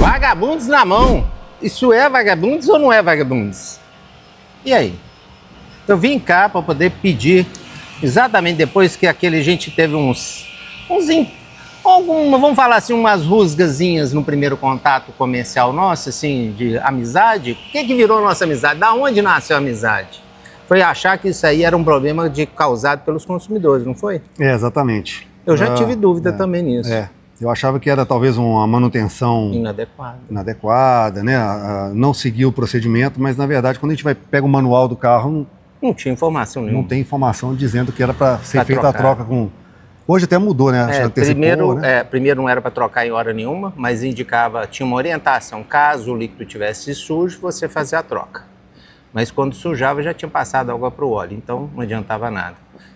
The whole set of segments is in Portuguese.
Vagabundos na mão. Isso é vagabundos ou não é vagabundos? E aí? Eu vim cá para poder pedir, exatamente depois que aquele gente teve vamos falar assim, umas rusgazinhas no primeiro contato comercial nosso, assim, de amizade. O que virou nossa amizade? Da onde nasceu a amizade? Foi achar que isso aí era um problema causado pelos consumidores, não foi? Exatamente. Eu já tive dúvida também nisso. Eu achava que era talvez uma manutenção inadequada, né? Não seguir o procedimento, mas na verdade quando a gente pega o manual do carro, não tinha informação nenhuma. Não tem informação dizendo que era para ser feita a troca com... Hoje até mudou, né? Primeiro não era para trocar em hora nenhuma, mas tinha uma orientação, caso o líquido tivesse sujo, você fazia a troca. Mas quando sujava já tinha passado água para o óleo, então não adiantava nada.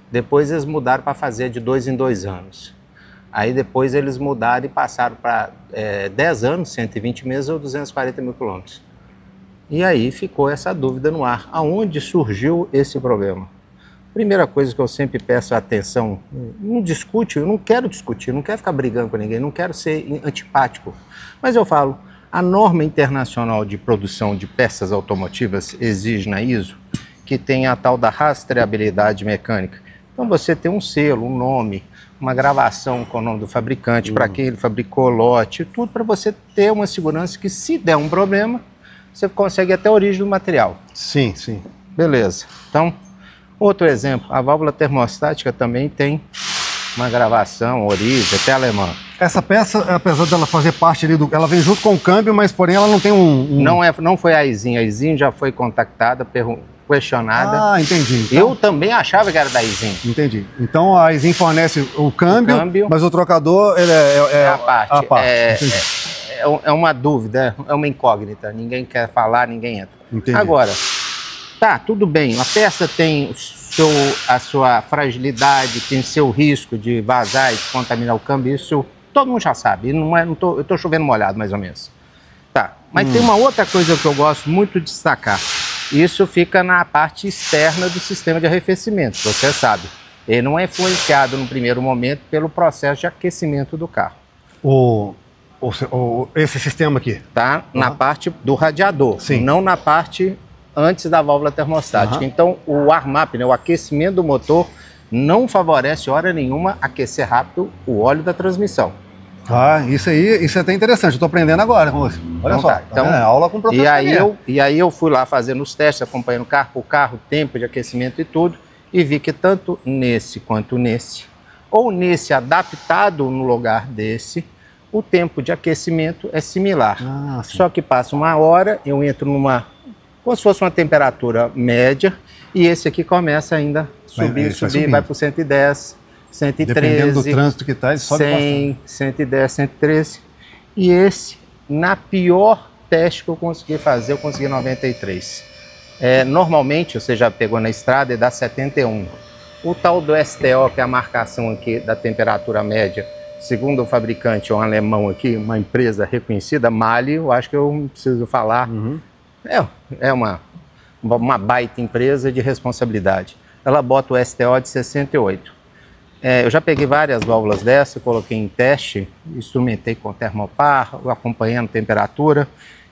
Depois eles mudaram para fazer de 2 em 2 anos. Aí depois eles mudaram e passaram para 10 anos, 120 meses ou 240 mil quilômetros. E aí ficou essa dúvida no ar. Aonde surgiu esse problema? Primeira coisa que eu sempre peço atenção, não discute, eu não quero discutir, não quero ficar brigando com ninguém, não quero ser antipático. Mas eu falo, a norma internacional de produção de peças automotivas exige na ISO que tenha a tal da rastreabilidade mecânica. Então você tem um selo, um nome, uma gravação com o nome do fabricante, para quem ele fabricou, lote, tudo para você ter uma segurança que se der um problema, você consegue até a origem do material. Sim, sim. Beleza. Então, outro exemplo, a válvula termostática também tem uma gravação, origem, até alemã. Essa peça, apesar dela fazer parte ali ela vem junto com o câmbio, mas porém ela não tem Não foi a Isin já foi contactada, questionada. Ah, entendi. Então... Eu também achava que era da Isin. Entendi. Então a Isin fornece o câmbio, mas o trocador é a parte. É uma dúvida, é uma incógnita. Ninguém quer falar, ninguém entra. Entendi. Agora, tá, tudo bem. A peça tem a sua fragilidade, tem seu risco de vazar e de contaminar o câmbio. Isso todo mundo já sabe. Eu estou chovendo molhado, mais ou menos. Tá, mas tem uma outra coisa que eu gosto muito de destacar. Isso fica na parte externa do sistema de arrefecimento, você sabe. Ele não é influenciado no primeiro momento pelo processo de aquecimento do carro. Esse sistema aqui? Tá na parte do radiador, sim, não na parte antes da válvula termostática. Então, o ARMAP, né, o aquecimento do motor, não favorece, hora nenhuma, aquecer rápido o óleo da transmissão. Ah, isso é até interessante. Eu estou aprendendo agora com você. Olha então, só, tá. Então, aula com o professor. E aí eu fui lá fazendo os testes, acompanhando carro por carro, tempo de aquecimento e tudo, e vi que tanto nesse quanto nesse, ou nesse adaptado no lugar desse, o tempo de aquecimento é similar. Só que passa uma hora, eu entro como se fosse uma temperatura média, e esse aqui começa ainda a subir, vai para o 110, 113, dependendo do trânsito que está, ele sobe 100, bastante. 110, 113. E esse, na pior teste que eu consegui fazer, eu consegui 93. Normalmente, você já pegou na estrada, ele dá 71. O tal do STO, que é a marcação aqui da temperatura média, segundo o fabricante, um alemão aqui, uma empresa reconhecida, Mali, eu acho que eu não preciso falar. É uma baita empresa de responsabilidade. Ela bota o STO de 68. Eu já peguei várias válvulas dessa, coloquei em teste, instrumentei com termopar, acompanhando temperatura.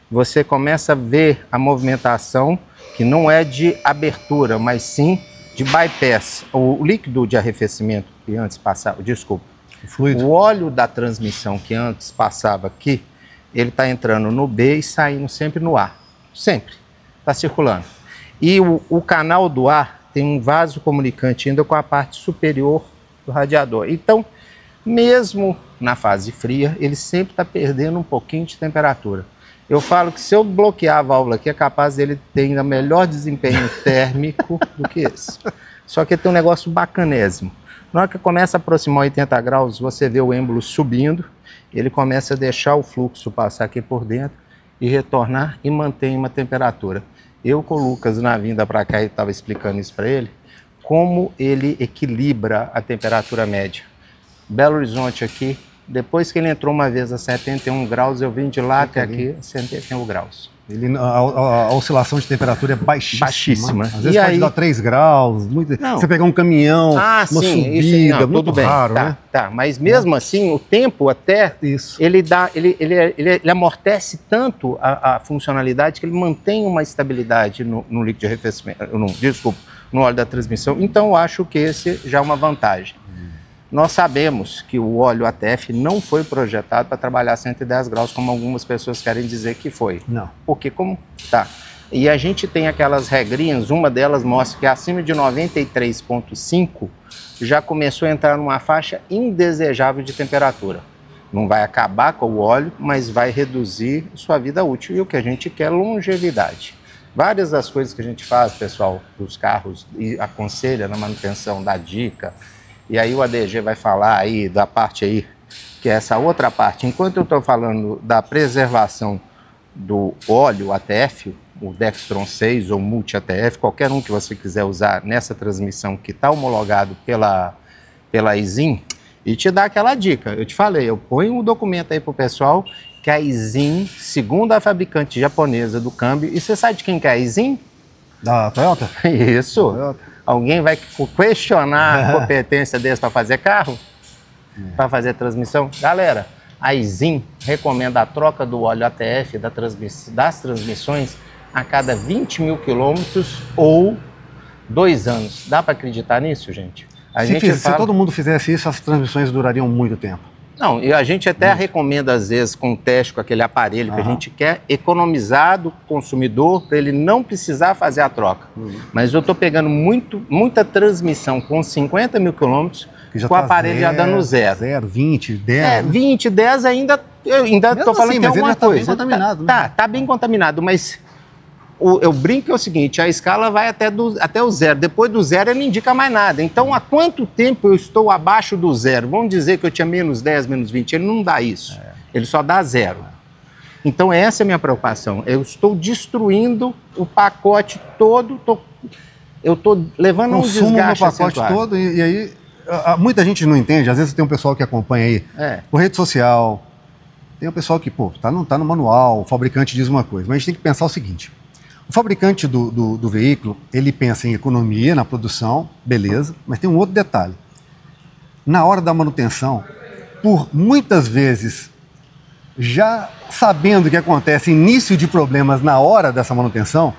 Você começa a ver a movimentação, que não é de abertura, mas sim de bypass. O líquido de arrefecimento que antes passava, o óleo da transmissão que antes passava aqui, ele está entrando no B e saindo sempre no A. Sempre. Está circulando. E o canal do ar tem um vaso comunicante ainda com a parte superior do radiador. Então, mesmo na fase fria, ele sempre está perdendo um pouquinho de temperatura. Eu falo que se eu bloquear a válvula aqui, é capaz dele ter ainda melhor desempenho térmico do que esse. Só que tem um negócio bacanésimo. Na hora que começa a aproximar 80 graus, você vê o êmbolo subindo, ele começa a deixar o fluxo passar aqui por dentro e retornar e mantém uma temperatura. Eu com o Lucas na vinda para cá, eu estava explicando isso para ele, como ele equilibra a temperatura média. Belo Horizonte aqui, Depois que ele entrou uma vez a 71 graus, eu vim de lá até aqui, 71 graus. A oscilação de temperatura é baixíssima. Baixíssima. Às vezes pode dar 3 graus. Você pegar um caminhão, uma subida, isso, muito raro, né? Tá, mas mesmo assim, o tempo até, ele amortece tanto a funcionalidade que ele mantém uma estabilidade no líquido de arrefecimento, no óleo da transmissão. Então, eu acho que esse já é uma vantagem. Nós sabemos que o óleo ATF não foi projetado para trabalhar a 110 graus, como algumas pessoas querem dizer que foi. Não. Porque como tá? E a gente tem aquelas regrinhas, uma delas mostra que acima de 93,5 já começou a entrar numa faixa indesejável de temperatura. Não vai acabar com o óleo, mas vai reduzir sua vida útil. E o que a gente quer é longevidade. Várias das coisas que a gente faz, pessoal, dos carros, e aconselha na manutenção, dá dica. E aí o ADG vai falar aí da parte aí, que é essa outra parte. Enquanto eu estou falando da preservação do óleo ATF, o Dextron 6 ou Multi ATF, qualquer um que você quiser usar nessa transmissão que está homologado pela ISIN, e te dá aquela dica. Eu te falei, eu ponho um documento aí para o pessoal que a ISIN, segundo a fabricante japonesa do câmbio, e você sabe de quem que é a ISIN? Da Toyota? Isso. Da Toyota. Alguém vai questionar a competência deles para fazer carro? Para fazer transmissão? Galera, a ISIN recomenda a troca do óleo ATF das transmissões a cada 20 mil quilômetros ou 2 anos. Dá para acreditar nisso, gente? Se todo mundo fizesse isso, as transmissões durariam muito tempo. Não, e a gente até recomenda, às vezes, com teste, com aquele aparelho que a gente quer, economizar do consumidor para ele não precisar fazer a troca. Mas eu estou pegando muita transmissão com 50 mil quilômetros, com o aparelho já dando zero. 20, 10. 20, 10 ainda estou falando que tem alguma coisa. Tá bem contaminado, né? Tá bem contaminado, mas eu brinco que é o seguinte, a escala vai até o zero, depois do zero ele não indica mais nada. Então, há quanto tempo eu estou abaixo do zero? Vamos dizer que eu tinha menos 10, menos 20, ele não dá isso, ele só dá zero. Então, essa é a minha preocupação, eu estou destruindo o pacote todo, eu estou levando um desgaste no pacote todo, e aí muita gente não entende, às vezes tem um pessoal que acompanha aí por rede social, tem um pessoal que, tá no manual, o fabricante diz uma coisa, mas a gente tem que pensar o seguinte. O fabricante do veículo, ele pensa em economia, na produção, beleza, mas tem um outro detalhe. Na hora da manutenção, por muitas vezes, já sabendo que acontece início de problemas na hora dessa manutenção,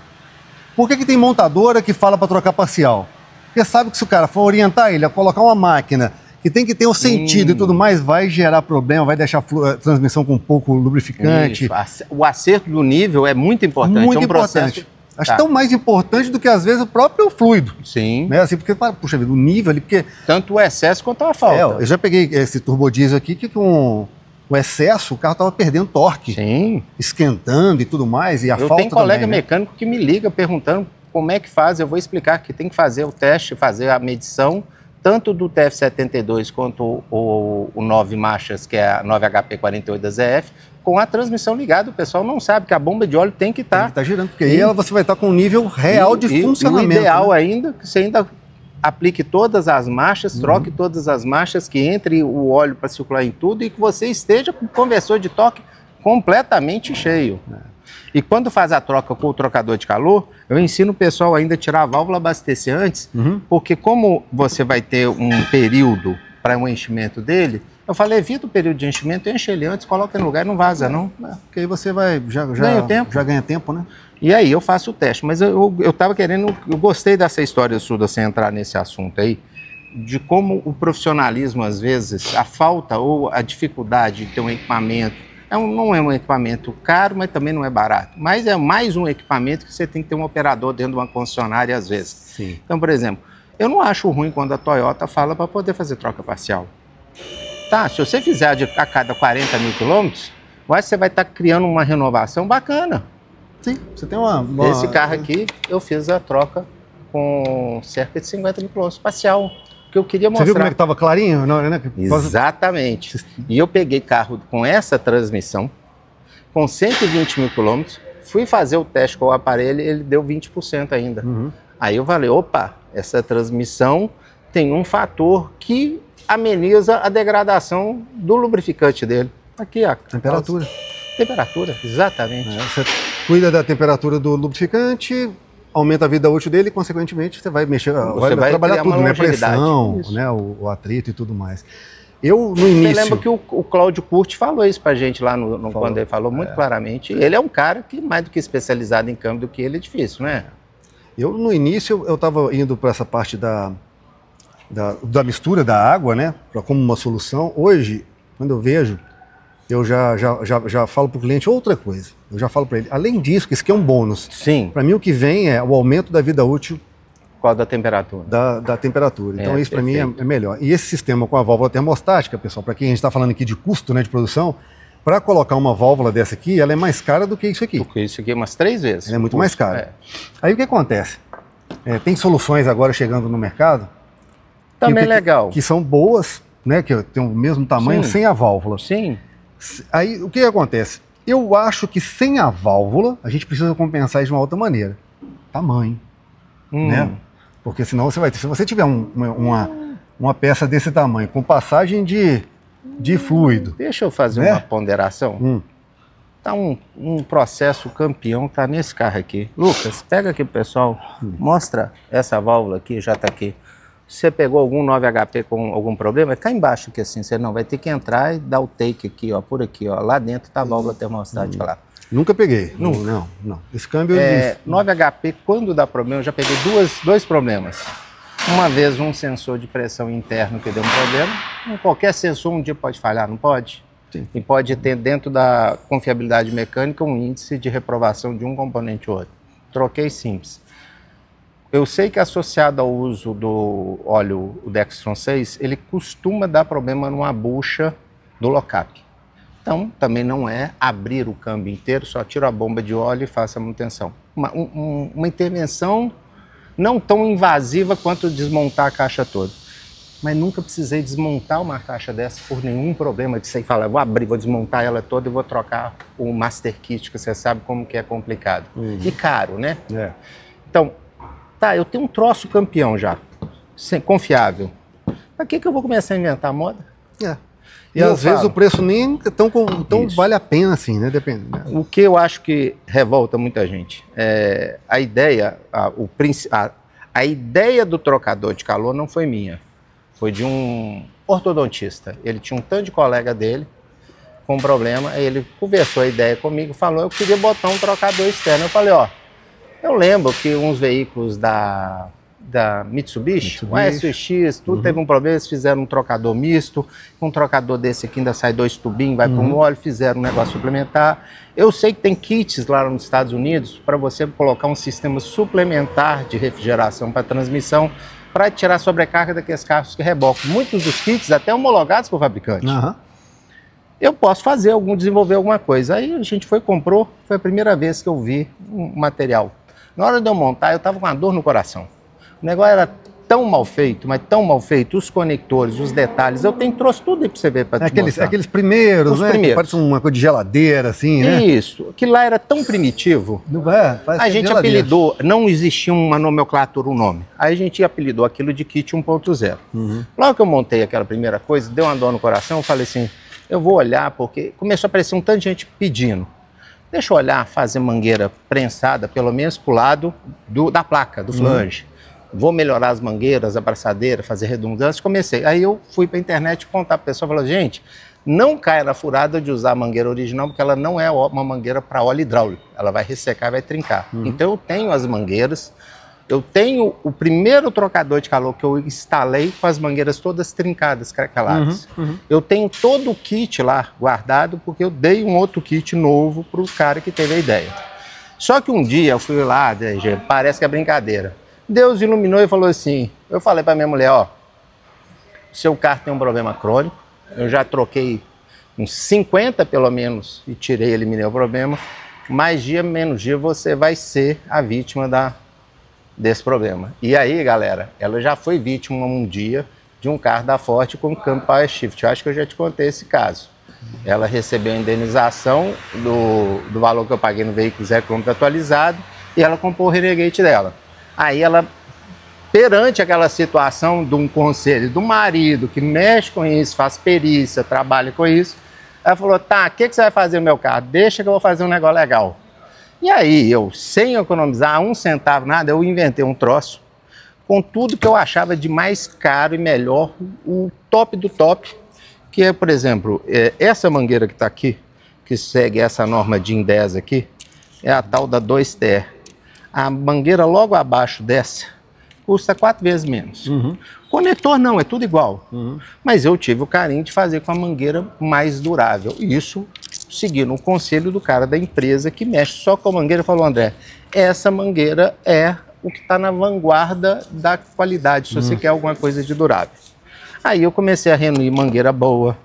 por que tem montadora que fala para trocar parcial? Porque sabe que se o cara for orientar ele a colocar uma máquina que tem que ter um sentido e tudo mais, vai gerar problema, vai deixar a transmissão com pouco lubrificante. Isso. O acerto do nível é muito importante. Muito importante. Acho tão mais importante do que, às vezes, o próprio fluido. Sim. Né? Assim, porque, puxa vida, o nível ali, porque... Tanto o excesso quanto a falta. Eu já peguei esse turbodiesel aqui, que com o excesso, o carro estava perdendo torque. Sim. Esquentando e tudo mais, e a falta também. Eu tenho colega mecânico que me liga perguntando como é que faz. Eu vou explicar que tem que fazer o teste, fazer a medição, tanto do TF72 quanto o 9 marchas, que é a 9HP48 da ZF, com a transmissão ligada. O pessoal não sabe que a bomba de óleo tem que estar... Tem que estar girando, porque aí você vai estar com um nível real de funcionamento. E o ideal ainda, que você ainda aplique todas as marchas, troque todas as marchas, que entre o óleo para circular em tudo e que você esteja com o conversor de torque completamente cheio. E quando faz a troca com o trocador de calor, eu ensino o pessoal ainda a tirar a válvula abastecer antes, porque como você vai ter um período para o enchimento dele, eu falei, evita o período de enchimento, enche ele antes, coloca ele no lugar e não vaza, não. Porque aí você vai, já ganha tempo, né? E aí eu faço o teste. Mas eu estava querendo, eu gostei dessa história sua, sem entrar nesse assunto aí, de como o profissionalismo, às vezes, a falta ou a dificuldade de ter um equipamento, não é um equipamento caro, mas também não é barato. Mas é mais um equipamento que você tem que ter um operador dentro de uma concessionária, às vezes. Sim. Então, por exemplo, eu não acho ruim quando a Toyota fala para poder fazer troca parcial. Tá, se você fizer a cada 40 mil quilômetros, você vai estar criando uma renovação bacana. Sim, você tem Esse carro aqui, eu fiz a troca com cerca de 50 mil quilômetros parcial, que eu queria mostrar. Você viu como é que estava clarinho? Não, né? Exatamente. E eu peguei carro com essa transmissão, com 120 mil quilômetros, fui fazer o teste com o aparelho, ele deu 20% ainda. Aí eu falei, opa, essa transmissão tem um fator que ameniza a degradação do lubrificante dele. Aqui, a temperatura. Temperatura, exatamente. Você cuida da temperatura do lubrificante, aumenta a vida útil dele e, consequentemente, você vai mexer, vai trabalhar tudo, né? Pressão, né? O atrito e tudo mais. Eu, no início... Você lembra que o Cláudio Curti falou isso pra gente lá quando ele falou muito claramente. Ele é um cara que, mais do que especializado em câmbio do que ele, é difícil, né? Eu, no início, eu estava indo para essa parte da mistura da água, né? Como uma solução. Hoje, quando eu vejo, eu já falo para o cliente outra coisa. Eu já falo para ele, além disso, que isso aqui é um bônus. Sim. Para mim, o que vem é o aumento da vida útil. Qual da temperatura? Da temperatura. Então, isso para mim é melhor. E esse sistema com a válvula termostática, pessoal, para quem a gente está falando aqui de custo, né, de produção, para colocar uma válvula dessa aqui, ela é mais cara do que isso aqui. Porque isso aqui é umas 3 vezes. Ela é muito mais cara. Aí o que acontece? Tem soluções agora chegando no mercado. Também legal. Que são boas, né, que tem o mesmo tamanho, sem a válvula. Sim. Aí o que acontece? Eu acho que sem a válvula, a gente precisa compensar isso de uma outra maneira. Tamanho. Né? Porque senão você vai ter. Se você tiver uma peça desse tamanho, com passagem de fluido. Deixa eu fazer uma ponderação. Tá um processo campeão, tá nesse carro aqui. Lucas, pega aqui pro pessoal, mostra essa válvula aqui, já tá aqui. Você pegou algum 9HP com algum problema? Cá embaixo aqui assim, você não vai ter que entrar e dar o take aqui, ó, por aqui, ó. Lá dentro tá a válvula termostática lá. Nunca peguei. Não. Esse câmbio... 9HP, quando dá problema, eu já peguei dois problemas. Uma vez um sensor de pressão interno que deu um problema. Qualquer sensor um dia pode falhar, não pode? Sim. E pode ter dentro da confiabilidade mecânica um índice de reprovação de um componente ou outro. Troquei simples. Eu sei que associado ao uso do óleo, o Dextron 6, ele costuma dar problema numa bucha do lock-up. Então, também não é abrir o câmbio inteiro, só tira a bomba de óleo e faça a manutenção. Uma intervenção não tão invasiva quanto desmontar a caixa toda. Mas nunca precisei desmontar uma caixa dessa por nenhum problema de você falar, vou abrir, vou desmontar ela toda e vou trocar o Master Kit, que você sabe como que é complicado. E caro, né? Então, tá, eu tenho um troço campeão já, confiável. Pra que eu vou começar a inventar moda? E às vezes o preço nem tão vale a pena assim, né? Depende. Né? O que eu acho que revolta muita gente é a ideia, a ideia do trocador de calor não foi minha, foi de um ortodontista. Ele tinha um tanto de colega dele com um problema, aí ele conversou a ideia comigo, falou, eu queria botar um trocador externo. Eu falei, ó, eu lembro que uns veículos da Mitsubishi, o SX, tudo teve um problema, eles fizeram um trocador misto, um trocador desse aqui ainda sai 2 tubinhos, vai para um óleo, fizeram um negócio suplementar. Eu sei que tem kits lá nos Estados Unidos para você colocar um sistema suplementar de refrigeração para transmissão, para tirar a sobrecarga daqueles carros que rebocam. Muitos dos kits até homologados por fabricante. Eu posso desenvolver alguma coisa. Aí a gente comprou, foi a primeira vez que eu vi um material. Na hora de eu montar, eu estava com uma dor no coração. O negócio era tão mal feito, mas tão mal feito, os conectores, os detalhes, trouxe tudo aí para você ver, para te mostrar. Aqueles primeiros, né? Que parece uma coisa de geladeira, assim, né? Isso, aquilo lá era tão primitivo, a gente apelidou, não existia uma nomenclatura, um nome, aí a gente apelidou aquilo de kit 1.0. Logo que eu montei aquela primeira coisa, deu uma dor no coração, eu falei assim, eu vou olhar, porque começou a aparecer um tanto de gente pedindo. Deixa eu olhar, fazer mangueira prensada, pelo menos pro lado da placa, do flange. Vou melhorar as mangueiras, a abraçadeira, fazer redundância. Comecei. Aí eu fui para a internet contar para a pessoa, falou, gente, não caia na furada de usar a mangueira original, porque ela não é uma mangueira para óleo hidráulico. Ela vai ressecar e vai trincar. Então eu tenho as mangueiras, eu tenho o primeiro trocador de calor que eu instalei com as mangueiras todas trincadas, craqueladas. Eu tenho todo o kit lá guardado, porque eu dei um outro kit novo para o cara que teve a ideia. Só que um dia eu fui lá, parece que é brincadeira. Deus iluminou e falou assim, eu falei para minha mulher, ó, seu carro tem um problema crônico, eu já troquei uns 50 pelo menos e eliminei o problema, mais dia, menos dia você vai ser a vítima desse problema. E aí, galera, ela já foi vítima um dia de um carro da Ford com câmbio Power Shift, eu acho que eu já te contei esse caso. Ela recebeu a indenização do valor que eu paguei no veículo 0 km atualizado e ela comprou o Renegade dela. Aí ela perante aquela situação de um conselho do marido que mexe com isso, faz perícia, trabalha com isso, ela falou, tá, o que você vai fazer no meu carro? Deixa que eu vou fazer um negócio legal. E aí eu, sem economizar 1 centavo, nada, eu inventei um troço com tudo que eu achava de mais caro e melhor, o top do top, que é, por exemplo, essa mangueira que está aqui, que segue essa norma DIN 10 aqui, é a tal da 2TR. A mangueira logo abaixo dessa custa 4 vezes menos. Conector não, é tudo igual. Mas eu tive o carinho de fazer com a mangueira mais durável. Isso seguindo o conselho do cara da empresa que mexe só com a mangueira, falou, André, essa mangueira é o que está na vanguarda da qualidade, se você quer alguma coisa de durável. Aí eu comecei a reunir mangueira boa,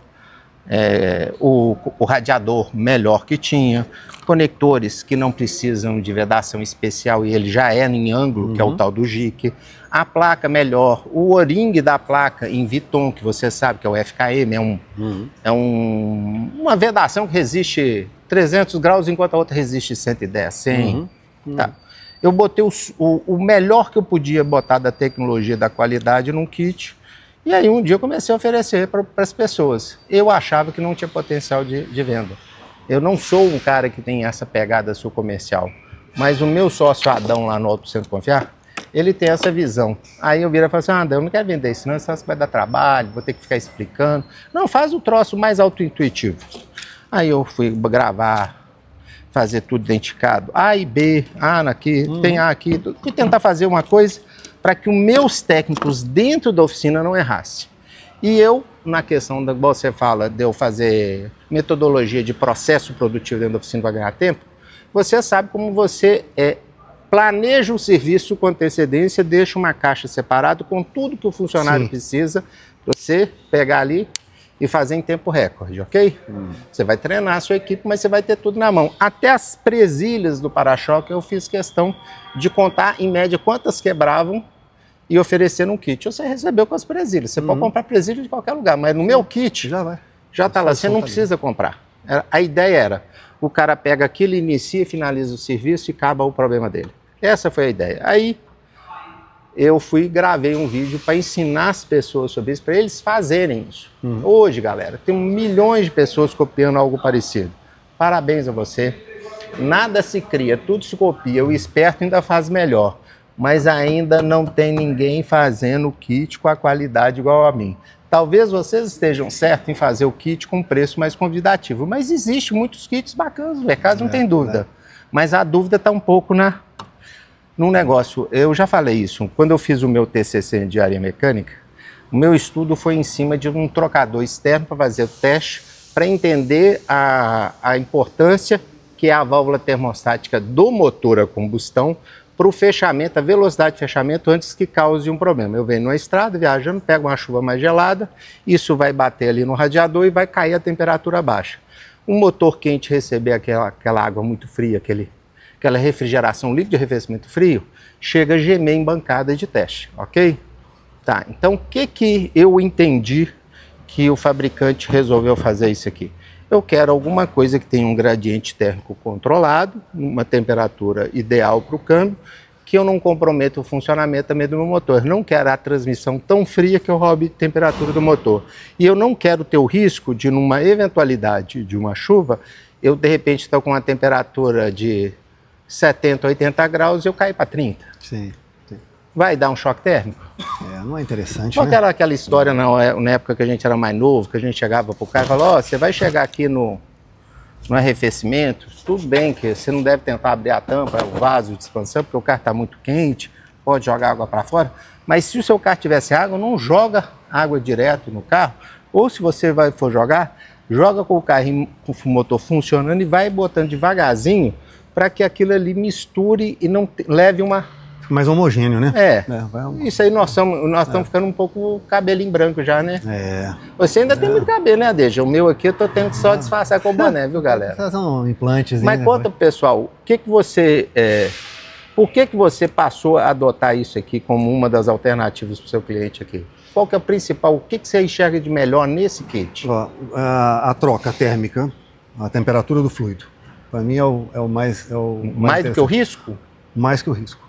o radiador melhor que tinha, conectores que não precisam de vedação especial e ele já é em ângulo, que é o tal do JIC, a placa melhor, o O-ring da placa em Viton, que você sabe que é o FKM, uma vedação que resiste 300 graus, enquanto a outra resiste 110, 100. Tá. Eu botei o melhor que eu podia botar da tecnologia, da qualidade num kit. E aí um dia eu comecei a oferecer para as pessoas. Eu achava que não tinha potencial de venda. Eu não sou um cara que tem essa pegada sul comercial. Mas o meu sócio Adão lá no Auto Centro Confiar, ele tem essa visão. Aí eu viro e falo assim, Adão, eu não quero vender isso não, senão vai dar trabalho, vou ter que ficar explicando. Não, faz o troço mais auto-intuitivo. Aí eu fui gravar, fazer tudo identificado. A e B, A aqui, tem A aqui. Fui tentar fazer uma coisa para que os meus técnicos dentro da oficina não errassem. E eu, na questão da, você fala, de eu fazer metodologia de processo produtivo dentro da oficina para ganhar tempo, você sabe como você planeja o serviço com antecedência, deixa uma caixa separada com tudo que o funcionário precisa, você pegar ali e fazer em tempo recorde, ok? Você vai treinar a sua equipe, mas você vai ter tudo na mão. Até as presilhas do para-choque eu fiz questão de contar, em média, quantas quebravam e oferecer um kit. Você recebeu com as presilhas. Você pode comprar presilha de qualquer lugar, mas no meu kit já está lá. Você não precisa comprar. A ideia era, o cara pega aquilo, inicia e finaliza o serviço e acaba o problema dele. Essa foi a ideia. Aí eu fui e gravei um vídeo para ensinar as pessoas sobre isso, para eles fazerem isso. Hoje, galera, tem milhões de pessoas copiando algo parecido. Parabéns a você. Nada se cria, tudo se copia. O esperto ainda faz melhor. Mas ainda não tem ninguém fazendo o kit com a qualidade igual a mim. Talvez vocês estejam certos em fazer o kit com preço mais convidativo, mas existe muitos kits bacanas no mercado, não tem dúvida. Mas a dúvida está um pouco num negócio. Eu já falei isso, quando eu fiz o meu TCC em engenharia mecânica, o meu estudo foi em cima de um trocador externo para fazer o teste, para entender a importância que é a válvula termostática do motor a combustão para o fechamento, a velocidade de fechamento antes que cause um problema. Eu venho numa estrada, viajando, pego uma chuva mais gelada, isso vai bater ali no radiador e vai cair a temperatura baixa. Um motor quente receber aquela água muito fria, aquela refrigeração líquida de arrefecimento frio, chega a gemer em bancada de teste, ok? Tá, então o que eu entendi que o fabricante resolveu fazer isso aqui? Eu quero alguma coisa que tenha um gradiente térmico controlado, uma temperatura ideal para o câmbio, que eu não comprometa o funcionamento também do meu motor. Não quero a transmissão tão fria que eu roube a temperatura do motor. E eu não quero ter o risco de, numa eventualidade de uma chuva, eu de repente estou com uma temperatura de 70, 80 graus e eu cair para 30. Sim. Vai dar um choque térmico? Não é interessante, né? Era aquela história na época que a gente era mais novo, que a gente chegava pro cara e falava, você vai chegar aqui no arrefecimento, tudo bem que você não deve tentar abrir a tampa, o vaso de expansão, porque o carro está muito quente, pode jogar água para fora, mas se o seu carro tivesse água, não joga água direto no carro, ou se você for jogar, joga com o carro com o motor funcionando e vai botando devagarzinho para que aquilo ali misture e não leve uma... mais homogêneo, né? Isso aí nós estamos ficando um pouco cabelinho branco já, né? Você ainda tem muito cabelo, né, Adeja? O meu aqui eu tô tendo que só disfarçar com o boné, viu, galera? São implantes. Mas conta pro pessoal, por que você passou a adotar isso aqui como uma das alternativas para o seu cliente aqui? Qual que é o principal, o que você enxerga de melhor nesse kit? A troca térmica, a temperatura do fluido. Para mim é o mais mais do que o risco? Mais que o risco.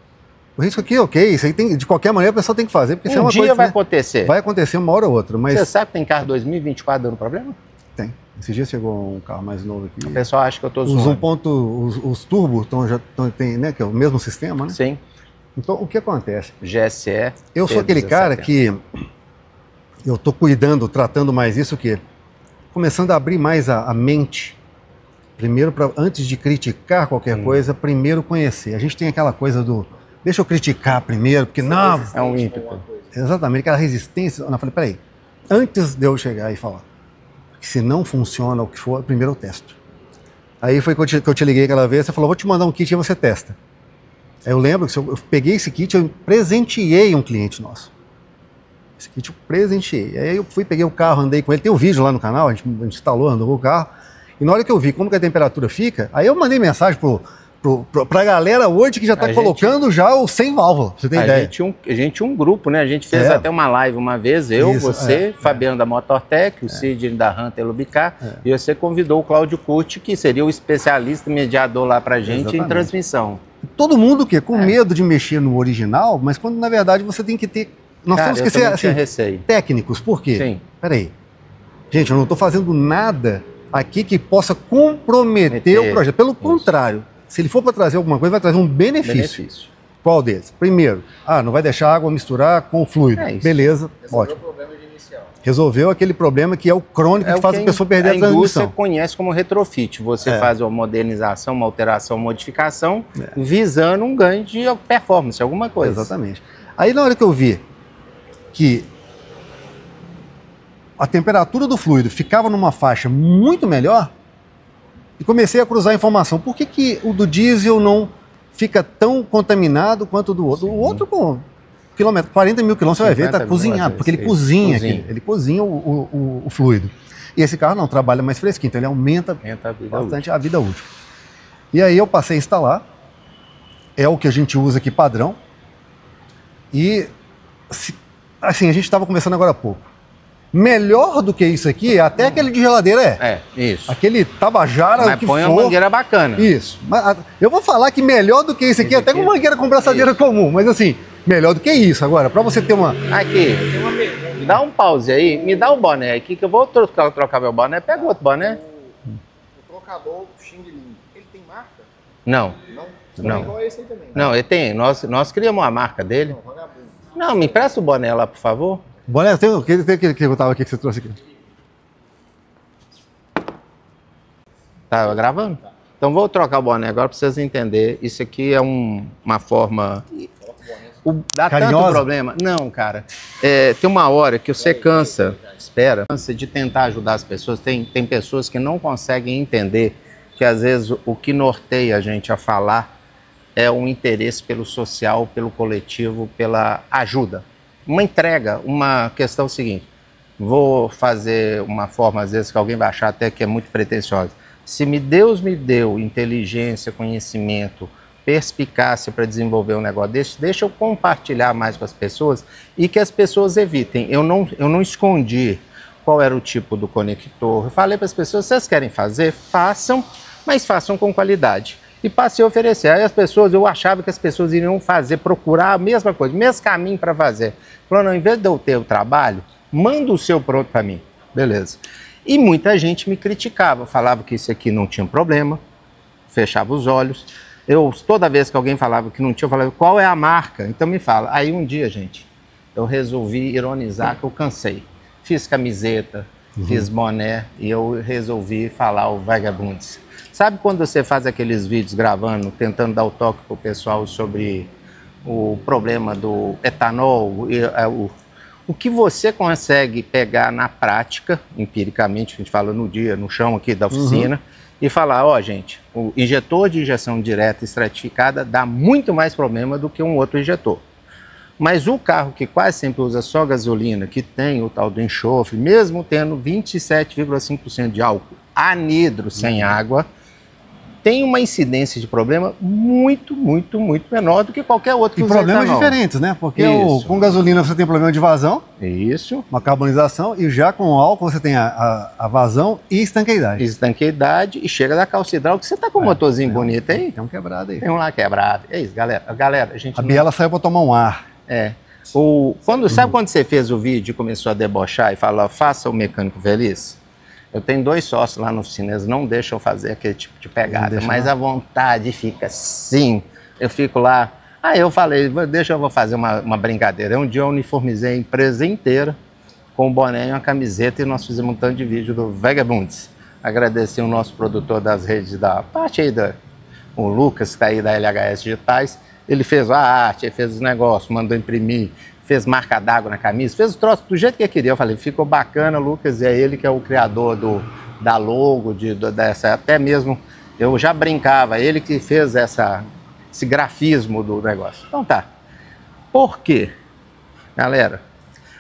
O risco aqui, ok, isso aí tem, de qualquer maneira a pessoa tem que fazer, porque isso é uma coisa, vai acontecer. Vai acontecer uma hora ou outra, mas... Você sabe que tem carro 2024 dando problema? Tem. Esse dia chegou um carro mais novo aqui. O pessoal acha que eu estou zoando. Os turbos tem, né, que é o mesmo sistema, né? Sim. Então, o que acontece? GSE. Eu sou aquele cara que eu estou cuidando, tratando mais isso, que começando a abrir mais a mente. Primeiro, antes de criticar qualquer coisa, primeiro conhecer. A gente tem aquela coisa do, deixa eu criticar primeiro, porque não... É um ímpeto. Exatamente, aquela resistência. Eu falei, peraí, antes de eu chegar e falar, que se não funciona o que for, primeiro eu testo. Aí foi que eu te liguei aquela vez, você falou, vou te mandar um kit e você testa. Aí eu lembro que eu peguei esse kit, eu presenteei um cliente nosso. Esse kit eu presenteei. Aí eu fui, peguei o carro, andei com ele, tem um vídeo lá no canal, a gente instalou, andou com o carro. E na hora que eu vi como que a temperatura fica, aí eu mandei mensagem pra galera hoje que já está colocando já o sem válvula, pra você ter ideia. A gente tinha um grupo, né? A gente fez até uma live uma vez, você, Fabiano da Motortech, o Cid da Hunter Lubicar, e você convidou o Cláudio Curti, que seria o especialista mediador lá pra gente em transmissão. Todo mundo com medo de mexer no original, mas quando na verdade você tem que ter... Nós temos que ser assim, técnicos, por quê? Sim. Peraí, gente, eu não estou fazendo nada aqui que possa comprometer o projeto. Pelo contrário, se ele for para trazer alguma coisa, vai trazer um benefício. Qual deles? Primeiro, não vai deixar a água misturar com o fluido. Beleza, ótimo. Resolveu o problema inicial. Resolveu aquele problema que é o crônico, que faz a pessoa perder a transmissão. A indústria conhece como retrofit. Você faz uma modernização, uma alteração, uma modificação, visando um ganho de performance, alguma coisa. Exatamente. Aí na hora que eu vi que a temperatura do fluido ficava numa faixa muito melhor, e comecei a cruzar a informação. Por que o do diesel não fica tão contaminado quanto o do outro? O outro, com 40 mil quilômetros, você vai ver, está cozinhado, porque ele cozinha aqui, ele cozinha o fluido. E esse carro não trabalha mais fresquinho, então ele aumenta bastante a vida útil. E aí eu passei a instalar, é o que a gente usa aqui padrão, e assim, a gente estava conversando agora há pouco. Melhor do que isso aqui, até aquele de geladeira isso. Aquele Tabajara, mas põe uma mangueira bacana. Isso. Mas, eu vou falar que melhor do que isso aqui, até com mangueira com braçadeira comum, mas assim, melhor do que isso. Agora, para você ter uma... Aqui, me dá um pause aí, me dá um boné aqui, que eu vou trocar meu boné. Pega outro boné. O trocador Xing Ling, ele tem marca? Não. Não. É igual esse aí também. Não, ele tem. Nós criamos a marca dele. Não, me empresta o boné lá, por favor. Boné, tem aquele que eu tava aqui que você trouxe aqui. Tá gravando? Então vou trocar o boné agora para vocês entenderem. Isso aqui é uma forma... Dá tanto problema. Não, cara. Tem uma hora que você cansa de tentar ajudar as pessoas. Tem pessoas que não conseguem entender que às vezes o que norteia a gente a falar é um interesse pelo social, pelo coletivo, pela ajuda. Uma entrega, uma questão seguinte, vou fazer uma forma, às vezes, que alguém vai achar até que é muito pretensiosa. Se Deus me deu inteligência, conhecimento, perspicácia para desenvolver um negócio desse, deixa eu compartilhar mais com as pessoas e que as pessoas evitem. Eu não escondi qual era o tipo do conector. Eu falei para as pessoas, vocês querem fazer? Façam, mas façam com qualidade. E passei a oferecer. Aí as pessoas, eu achava que as pessoas iriam procurar a mesma coisa, o mesmo caminho para fazer. Falando, não, em vez de eu ter o trabalho, manda o seu pronto para mim. Beleza. E muita gente me criticava, falava que isso aqui não tinha problema, fechava os olhos. Toda vez que alguém falava que não tinha, eu falava, qual é a marca? Então me fala. Aí um dia, gente, eu resolvi ironizar que eu cansei. Fiz camiseta, fiz boné e eu resolvi falar o Vagabundes. Sabe quando você faz aqueles vídeos gravando, tentando dar o toque pro pessoal sobre o problema do etanol, o que você consegue pegar na prática, empiricamente, a gente fala no dia, no chão aqui da oficina, e falar, gente, o injetor de injeção direta estratificada dá muito mais problema do que um outro injetor. Mas o carro que quase sempre usa só gasolina, que tem o tal do enxofre, mesmo tendo 27,5% de álcool anidro sem água, tem uma incidência de problema muito, muito, muito menor do que qualquer outro. E problemas diferentes, né? Porque com gasolina você tem problema de vazão, isso, uma carbonização, e já com álcool você tem a vazão e estanqueidade. Estanqueidade e chega da calça hidráulica. Você tá com um motorzinho bonito aí? Tem um quebrado aí. Tem um lá quebrado. É isso, galera. A biela saiu para tomar um ar. Sabe quando você fez o vídeo e começou a debochar e falou, faça o mecânico feliz? Eu tenho 2 sócios lá na oficina, eles não deixam fazer aquele tipo de pegada, mas a vontade fica assim. Eu fico lá. Aí eu falei, eu vou fazer uma brincadeira. Um dia eu uniformizei a empresa inteira com um boné e uma camiseta e nós fizemos um tanto de vídeo do Vagabunds. Agradecer o nosso produtor das redes da parte aí, o Lucas, que está aí da LHS Digitais. Ele fez a arte, ele fez os negócios, mandou imprimir, fez marca d'água na camisa, fez o troço do jeito que ele queria. Eu falei, ficou bacana, Lucas, e é ele que é o criador da logo, dessa, até mesmo, eu já brincava, ele que fez esse grafismo do negócio. Então tá. Por quê? Galera,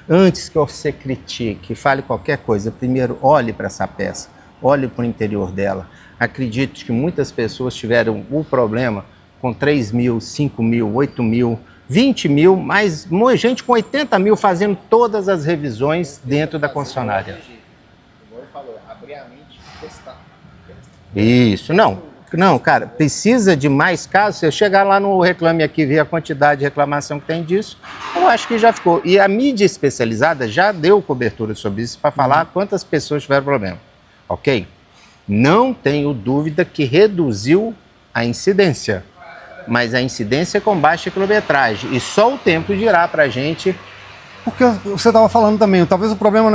antes que você critique, fale qualquer coisa, primeiro olhe para essa peça, olhe para o interior dela. Acredite que muitas pessoas tiveram o problema com 3 mil, 5 mil, 8 mil, 20 mil, mas gente com 80 mil fazendo todas as revisões dentro da concessionária. Igual ele falou, abrir a mente e testar. Isso, não, cara, precisa de mais casos. Se eu chegar lá no Reclame Aqui e ver a quantidade de reclamação que tem disso, eu acho que já ficou. E a mídia especializada já deu cobertura sobre isso para falar quantas pessoas tiveram problema, ok? Não tenho dúvida que reduziu a incidência. Mas a incidência é com baixa quilometragem. E só o tempo dirá para a gente. Porque você estava falando também, talvez o problema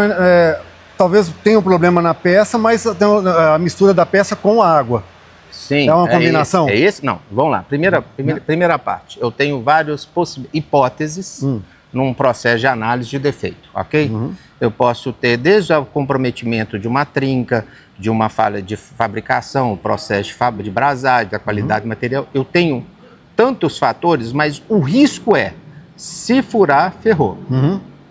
talvez tenha um problema na peça, mas tem a mistura da peça com a água. Sim. É uma combinação? É esse? Não, vamos lá. Primeira parte. Eu tenho várias hipóteses num processo de análise de defeito, ok? Eu posso ter desde o comprometimento de uma trinca, de uma falha de fabricação, o processo de brasagem, da qualidade do material. Eu tenho tantos fatores, mas o risco se furar, ferrou.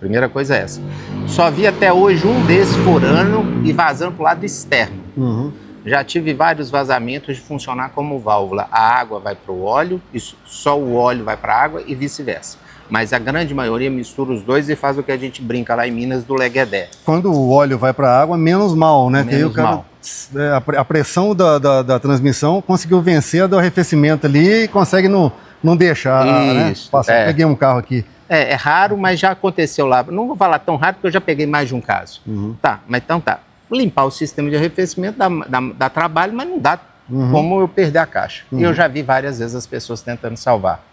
Primeira coisa é essa. Só vi até hoje um desses furando e vazando para o lado externo. Já tive vários vazamentos de funcionar como válvula. A água vai para o óleo, só o óleo vai para a água e vice-versa. Mas a grande maioria mistura os dois e faz o que a gente brinca lá em Minas do leguedé. Quando o óleo vai para a água, menos mal, né? Menos mal. A pressão da transmissão conseguiu vencer a do arrefecimento ali e consegue não deixar, isso, né? Passar. Peguei um carro aqui. É raro, mas já aconteceu lá. Não vou falar tão raro porque eu já peguei mais de um caso. Tá, mas então tá. Limpar o sistema de arrefecimento dá trabalho, mas não dá como eu perder a caixa. E eu já vi várias vezes as pessoas tentando salvar.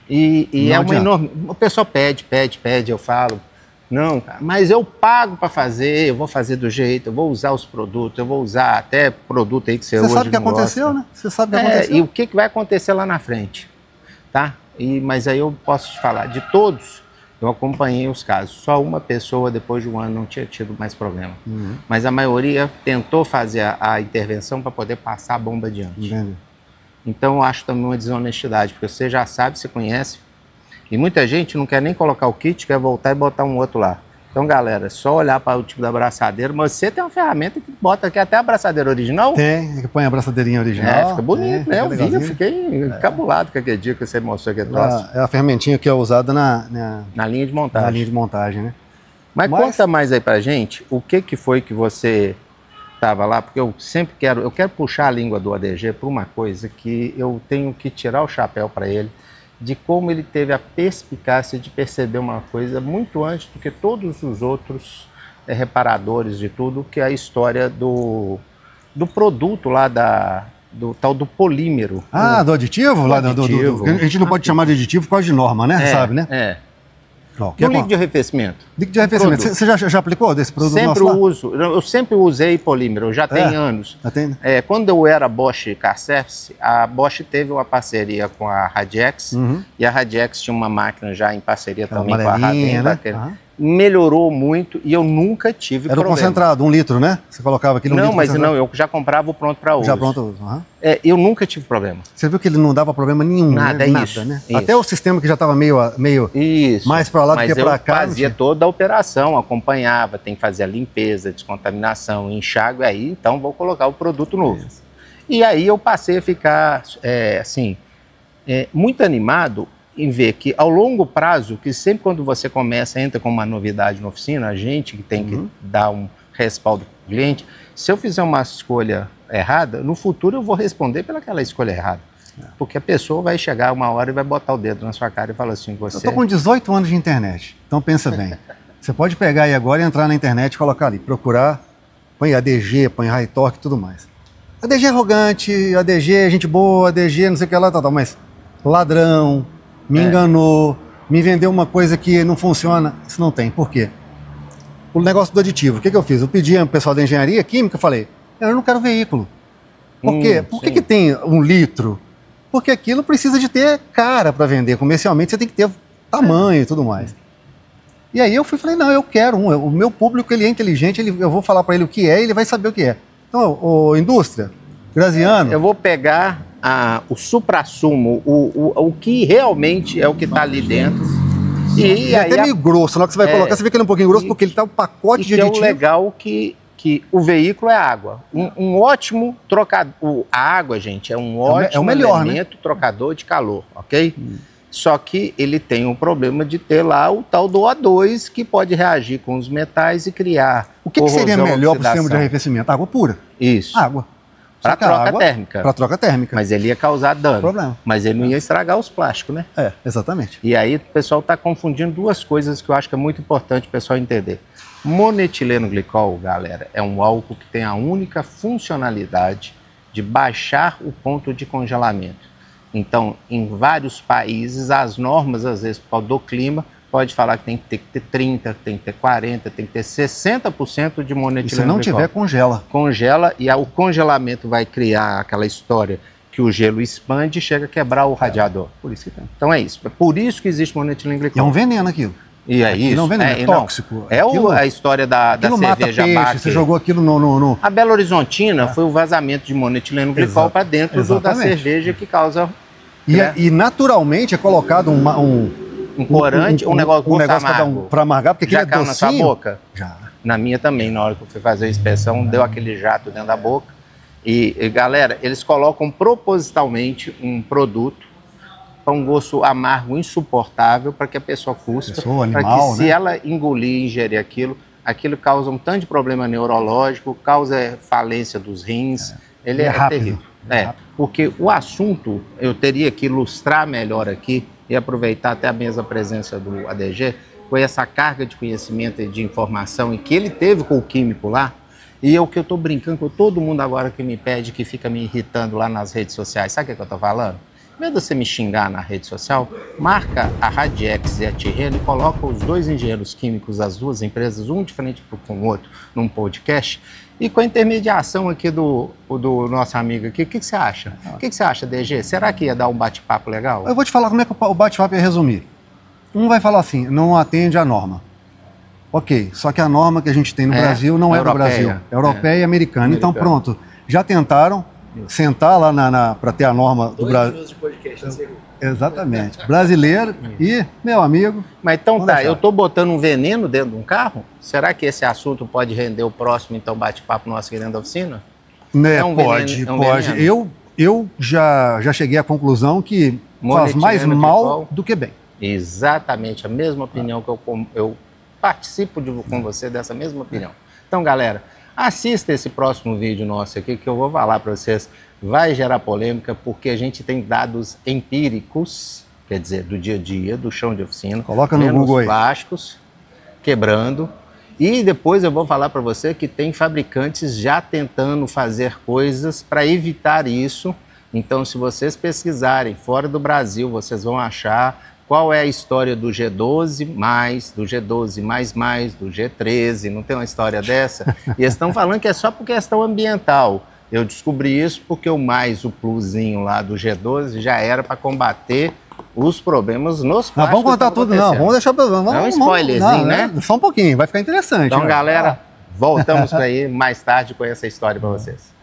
E é uma enorme... O pessoal pede, eu falo, não, cara, mas eu pago para fazer, eu vou fazer do jeito, eu vou usar os produtos, eu vou usar até produto aí que você hoje não gosta. Você sabe o que aconteceu, né? Você sabe o que aconteceu. E o que vai acontecer lá na frente, tá? Mas aí eu posso te falar, de todos, eu acompanhei os casos. Só uma pessoa, depois de um ano, não tinha tido mais problema. Mas a maioria tentou fazer a intervenção para poder passar a bomba adiante. Entendi. Então eu acho também uma desonestidade, porque você já sabe, você conhece, e muita gente não quer nem colocar o kit, quer voltar e botar um outro lá. Então, galera, é só olhar para o tipo da abraçadeira, mas você tem uma ferramenta que bota aqui até a abraçadeira original. Tem, que põe a abraçadeirinha original. Fica bonito, né? Eu vi, eu fiquei encabulado com aquele dia que você mostrou aquele troço. É a ferramentinha que é usada na linha de montagem. Na linha de montagem, né? Mas conta mais aí pra gente, o que foi que você estava lá, porque eu sempre quero puxar a língua do ADG para uma coisa que eu tenho que tirar o chapéu para ele, de como ele teve a perspicácia de perceber uma coisa muito antes do que todos os outros reparadores de tudo, que é a história do produto lá do tal do polímero. Do aditivo? A gente não pode chamar de aditivo por causa de norma, né? Você sabe, né? Do líquido de arrefecimento. Líquido de arrefecimento. Você já aplicou desse produto? Sempre uso. Eu sempre usei polímero, já tem anos. Já tem, né? Quando eu era Bosch Car Service, a Bosch teve uma parceria com a Radiex, e a Radiex tinha uma máquina já em parceria também com a Raven, né? Melhorou muito e eu nunca tive problema. Era concentrado, 1 litro, né? Você colocava aqui no litro. Não, mas não, eu já comprava o pronto para uso. Já pronto uso. Eu nunca tive problema. Você viu que ele não dava problema nenhum, nada, né? Isso, né? Isso. Até o sistema que já estava meio mais para lá do que para cá. Mas eu fazia toda a operação, acompanhava, tem que fazer a limpeza, descontaminação, enxágue, aí então vou colocar o produto novo. E aí eu passei a ficar, muito animado em ver que ao longo prazo, que sempre quando você entra com uma novidade na oficina, a gente que tem que dar um respaldo para o cliente, se eu fizer uma escolha errada, no futuro eu vou responder pelaquela escolha errada. Porque a pessoa vai chegar uma hora e vai botar o dedo na sua cara e falar assim, você... Eu estou com 18 anos de internet, então pensa bem. Você pode pegar aí agora e entrar na internet e colocar ali, procurar, põe ADG, põe High Torque e tudo mais. ADG é arrogante, ADG é gente boa, ADG não sei o que lá, tal, mas ladrão, me enganou, me vendeu uma coisa que não funciona, isso não tem. Por quê? O negócio do aditivo, o que eu fiz? Eu pedi ao pessoal da engenharia química, falei, eu não quero veículo. Por quê? Por que tem 1 litro? Porque aquilo precisa de ter cara para vender. Comercialmente você tem que ter tamanho e tudo mais. E aí eu falei, não, eu quero um. O meu público, ele é inteligente, eu vou falar para ele o que é e ele vai saber o que é. Então, indústria, Graziano... Eu vou pegar o suprassumo, o que realmente é o que está ali dentro. E é até meio grosso, na hora que você vai colocar, você vê que ele é um pouquinho grosso porque ele está um pacote de aditivo. É o legal que o veículo é água. Um ótimo trocador. A água, gente, é um ótimo elemento, né? Trocador de calor, ok? Só que ele tem um problema de ter lá o tal do O2 que pode reagir com os metais e criar. O que seria melhor para o sistema de arrefecimento? Água pura. Isso. Água. Para troca térmica. Para troca térmica. Mas ele ia causar dano. Problema. Mas ele não ia estragar os plásticos, né? Exatamente. E aí o pessoal está confundindo duas coisas que eu acho que é muito importante o pessoal entender. Monetileno glicol, galera, é um álcool que tem a única funcionalidade de baixar o ponto de congelamento. Então, em vários países, as normas, às vezes, por causa do clima, pode falar que tem que ter 30%, tem que ter 40%, tem que ter 60% de monetileno glicol. E se não tiver, congela. Congela, e o congelamento vai criar aquela história que o gelo expande e chega a quebrar o radiador. Por isso que tem. Então é isso. É por isso que existe monetileno glicol. E é um veneno aquilo. E é isso. Não é tóxico. A história da cerveja Baker. Você jogou aquilo no... A Belo Horizontina foi o vazamento de monetileno glicol para dentro da cerveja que causa... E naturalmente é colocado um corante, um negócio para amargar, porque aquilo é docinho. Já caiu na sua boca? Já. Na minha também, na hora que eu fui fazer a inspeção, deu aquele jato dentro da boca. E galera, eles colocam propositalmente um produto para um gosto amargo insuportável para que a pessoa cuspa, para que se ela engolir e ingerir aquilo causa um tanto de problema neurológico, causa falência dos rins, ele é terrível. Porque o assunto, eu teria que ilustrar melhor aqui e aproveitar até a mesma presença do ADG, foi essa carga de conhecimento e de informação que ele teve com o químico lá, e é o que eu estou brincando com todo mundo agora que me pede, que fica me irritando lá nas redes sociais. Sabe o que eu estou falando? Em vez de você me xingar na rede social, marca a Radiex e a Tirreno e coloca os dois engenheiros químicos das duas empresas, um diferente com o outro, num podcast, e com a intermediação aqui do nosso amigo aqui. O que você acha? O que você acha, DG? Será que ia dar um bate-papo legal? Eu vou te falar como é que o bate-papo ia resumir. Um vai falar assim, não atende à norma. Ok, só que a norma que a gente tem no Brasil não é do Brasil. É europeia e americana. Então pronto, já tentaram sentar lá para ter a norma do Brasil. Exatamente. Brasileiro e meu amigo. Mas então tá, eu tô botando um veneno dentro de um carro? Será que esse assunto pode render o próximo, então, bate-papo nosso aqui dentro da oficina? Né, pode. Eu já cheguei à conclusão que faz mais mal do que bem. Exatamente, a mesma opinião que eu participo com você dessa mesma opinião. Então, galera, assista esse próximo vídeo nosso aqui que eu vou falar para vocês. Vai gerar polêmica porque a gente tem dados empíricos, quer dizer, do dia a dia, do chão de oficina. Coloca no Google aí. Plásticos quebrando. E depois eu vou falar para você que tem fabricantes já tentando fazer coisas para evitar isso. Então, se vocês pesquisarem fora do Brasil, vocês vão achar qual é a história do G12+, do G12++, do G13, não tem uma história dessa? E eles estão falando que é só por questão ambiental. Eu descobri isso porque o plusinho lá do G12 já era para combater os problemas nos plásticos. Não, vamos contar tudo, não. Vamos deixar... É um spoilerzinho, né? Só um pouquinho, vai ficar interessante. Então, galera, voltamos para aí mais tarde com essa história para vocês.